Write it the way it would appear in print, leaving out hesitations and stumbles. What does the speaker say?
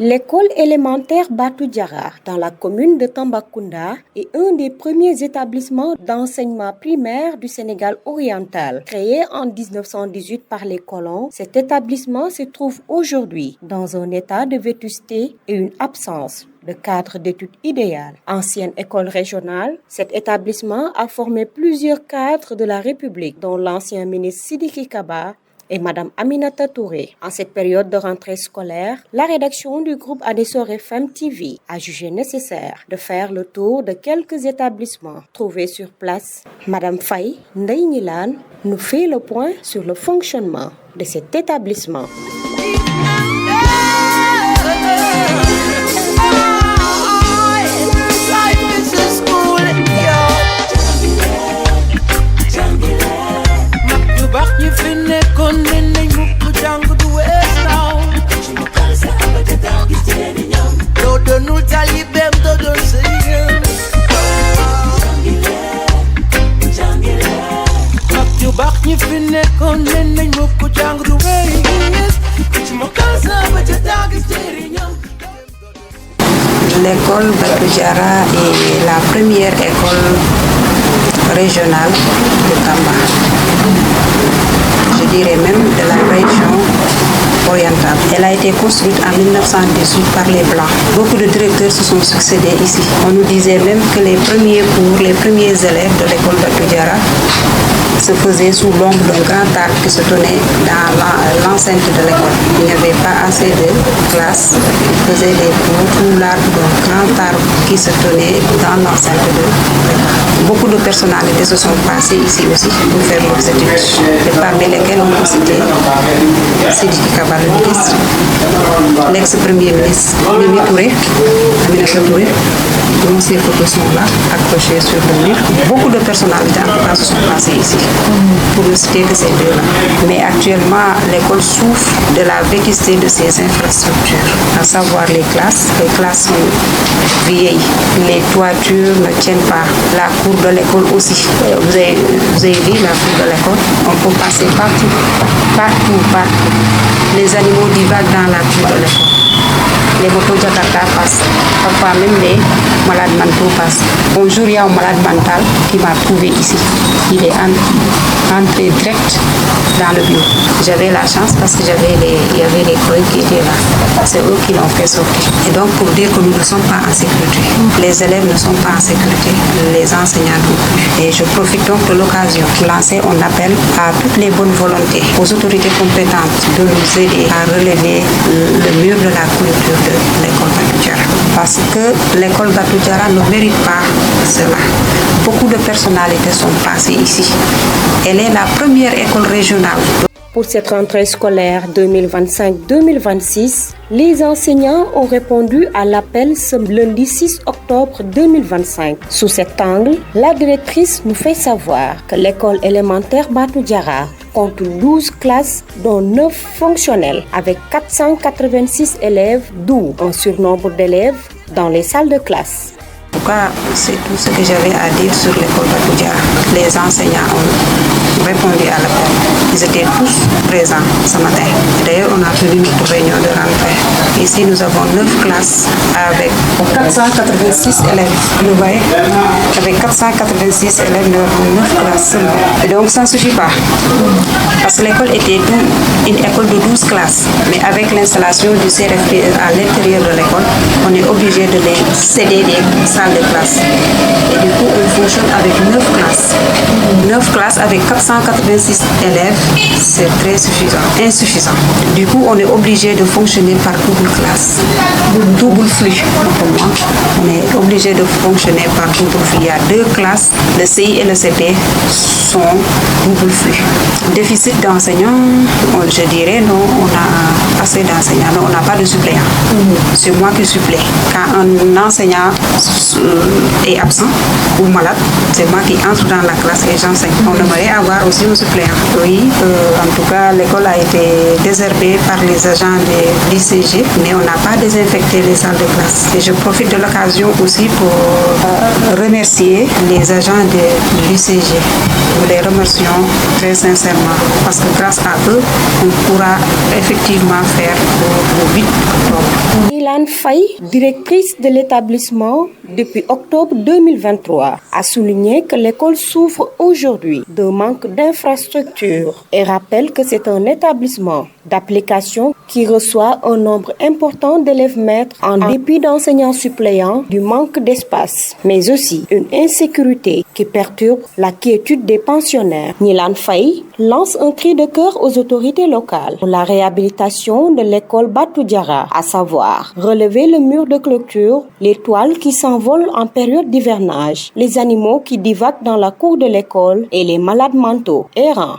L'école élémentaire Batou Diarra dans la commune de Tambacounda est un des premiers établissements d'enseignement primaire du Sénégal oriental. Créé en 1918 par les colons, cet établissement se trouve aujourd'hui dans un état de vétusté et une absence de cadre d'études idéal. Ancienne école régionale, cet établissement a formé plusieurs cadres de la République, dont l'ancien ministre Sidiki Kaba et Madame Aminata Touré. En cette période de rentrée scolaire, la rédaction du groupe Adessor FM TV a jugé nécessaire de faire le tour de quelques établissements trouvés sur place. Madame Faye Ndeye Gnilane nous fait le point sur le fonctionnement de cet établissement. L'école Batou Diarra est la première école régionale de Tamba. Je dirais même de la région orientale. Elle a été construite en 1918 par les Blancs. Beaucoup de directeurs se sont succédés ici. On nous disait même que les premiers cours, les premiers élèves de l'école Batou Diarra se faisaient sous l'ombre d'un grand arbre qui se tenait dans l'enceinte de l'école. Il n'y avait pas assez de classes. Ils faisaient des cours sous l'arbre d'un grand arbre qui se tenait dans l'enceinte de l'école. Beaucoup de personnalités se sont passées ici aussi pour faire leurs études. Et parmi lesquelles on peut citer Sidiki Kaba, le ministre, l'ex-premier ministre Mimi Touré, Aminata Touré, dont ces photos sont là, accrochées sur le mur. Beaucoup de personnalités en tout cas se sont passées ici, pour ne citer que ces deux-là. Mais actuellement, l'école souffre de la vétusté de ses infrastructures, à savoir les classes. Les classes sont vieilles, les toitures ne tiennent pas, la cour de l'école aussi. Vous avez vu la cour de l'école, on peut passer partout. Les animaux divaguent dans la cour de l'école. Les motos Jakarta passent, parfois même les malades mentaux passent. Un jour, il y a un malade mental qui m'a trouvé ici. Il est entré direct dans le bureau. J'avais la chance parce qu'il y avait les collègues qui étaient là. C'est eux qui l'ont fait sortir. Et donc, pour dire que nous ne sommes pas en sécurité. Les élèves ne sont pas en sécurité, les enseignants non plus. Et je profite donc de l'occasion pour lancer un appel à toutes les bonnes volontés, aux autorités compétentes de nous aider à relever le mur de la clôture de l'école Batou Diarra. Parce que l'école Batou Diarra ne mérite pas cela. Beaucoup de personnalités sont passées ici. Elle est la première école régionale. Pour cette rentrée scolaire 2025-2026, les enseignants ont répondu à l'appel ce lundi 6 octobre 2025. Sous cet angle, la directrice nous fait savoir que l'école élémentaire Batou Diarra compte 12 classes, dont 9 fonctionnelles, avec 486 élèves, d'où un surnombre d'élèves dans les salles de classe. En tout cas, c'est tout ce que j'avais à dire sur l'école Batou Diarra. Les enseignants ont répondu à l'appel. Ils étaient tous présents ce matin. D'ailleurs, on a tenu notre réunion de rentrée. Ici, nous avons 9 classes avec 486 élèves. Vous voyez, avec 486 élèves, nous avons 9 classes seulement. Et donc, ça ne suffit pas. Parce que l'école était une école de 12 classes. Mais avec l'installation du CRFPE à l'intérieur de l'école, on est obligé de les céder des salles de classe. Et du coup, on fonctionne avec 9 classes. 9 classes avec 486 élèves, c'est très insuffisant. Du coup, on est obligé de fonctionner par double classe, double flux. Pour moi, on est obligé de fonctionner par double flux. Il y a 2 classes, le CI et le CP sont double flux. Déficit d'enseignants, je dirais non, on a assez d'enseignants, mais on n'a pas de suppléants. C'est moi qui supplée. Quand un enseignant est absent ou malade, c'est moi qui entre dans la classe et j'enseigne. On aimerait avoir avoir aussi un suppléant. Oui, en tout cas, l'école a été désherbée par les agents de l'ICG, mais on n'a pas désinfecté les salles de classe. Et je profite de l'occasion aussi pour remercier les agents de l'ICG. Nous les remercions très sincèrement parce que grâce à eux, on pourra effectivement faire le 8 octobre. Ilan Faye, directrice de l'établissement depuis octobre 2023, a souligné que l'école souffre aujourd'hui d'un manque d'infrastructures et rappelle que c'est un établissement d'application qui reçoit un nombre important d'élèves maîtres en dépit d'enseignants suppléants, du manque d'espace, mais aussi une insécurité qui perturbe la quiétude des pensionnaires. Ilan Faye lance un cri de cœur aux autorités locales pour la réhabilitation de l'école Batou Diarra, à savoir relever le mur de clôture, les toiles qui s'envolent en période d'hivernage, les animaux qui divaguent dans la cour de l'école et les malades mentaux errants.